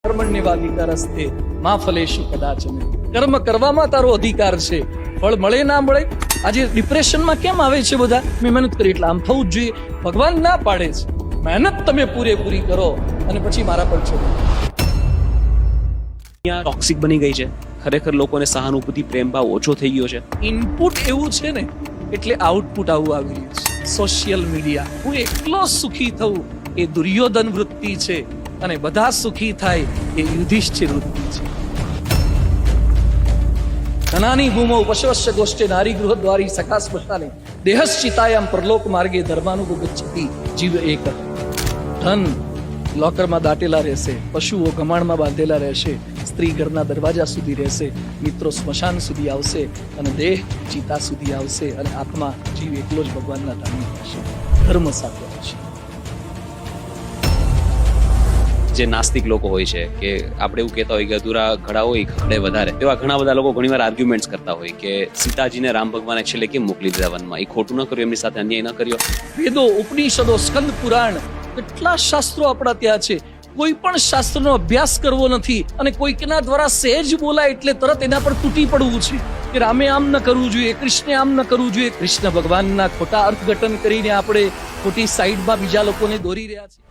કર્મણ્યવાધિકારસ્તે મા ફલેષુ કદાચન. કર્મ કરવામાં તારો અધિકાર છે, ફળ મળે ના મળે. આજે ડિપ્રેશનમાં કેમ આવે છે બધા? મેં મહેનત કરી એટલે આમ થવું જ જોઈએ. ભગવાન ના પાડે છે મહેનત તમે પૂરેપૂરી કરો અને પછી મારા પર છોડો. ટોક્સિક બની ગઈ છે, ખરેખર લોકોને સહાનુભૂતિ પ્રેમ ભાવ ઓછો થઈ ગયો છે. ઇનપુટ એવું છે ને એટલે આઉટપુટ આવું આવી રહ્યું છે. સોશિયલ મીડિયા, હું એકલો સુખી થવું એ દુર્યોધન વૃત્તિ છે અને બધા સુખી થાય એ યુધિષ્ઠિર વૃત્તિ છે. ધનાની ભૂમો પશવશ્ય ગોષ્ઠે નારી ગૃહ દ્વારી સખા સ્મશાને દેહશ્ચિતાયામ પરલોક માર્ગે ધર્માનુગચ્છતિ જીવ એક. ધન લોકરમાં દાટેલા રહેશે, પશુઓ ગમાણમાં બાંધેલા રહેશે, સ્ત્રી ઘરના દરવાજા સુધી રહેશે, મિત્રો સ્મશાન સુધી આવશે અને દેહ ચિતા સુધી આવશે અને આત્મા જીવ એકલો જ ભગવાનના ધામમાં રહેશે, ધર્મ સાથે રહેશે. જે નાસ્તિક લોકો હોય છે કે આપણે એવું કહેતા હોય કે અધૂરા ઘડા હોય ખડે વધારે, એવા ઘણા બધા લોકો ઘણીવાર આર્ગ્યુમેન્ટ્સ કરતા હોય કે સીતાજીને રામ ભગવાને છેલ્લે કેમ મોકલી દીધા વનમાં, એ ખોટું ન કર્યું, એમની સાથે અન્યાય ન કર્યો. વેદો, ઉપનિષદો, સ્કંદ પુરાણ, કેટલા શાસ્ત્રો આપણા ત્યાં છે. કોઈ પણ શાસ્ત્રનો અભ્યાસ કરવો નથી અને કોઈકના દ્વારા સહેજ બોલાય એટલે તરત એના પર તૂટી પડવું છે કે રામે આમ ન કરવું જોઈએ, કૃષ્ણે આમ ન કરવું જોઈએ. કૃષ્ણ ભગવાનના ખોટા અર્થઘટન કરીને આપણે ખોટી સાઈડમાં બીજા લોકોને દોરી રહ્યા છીએ.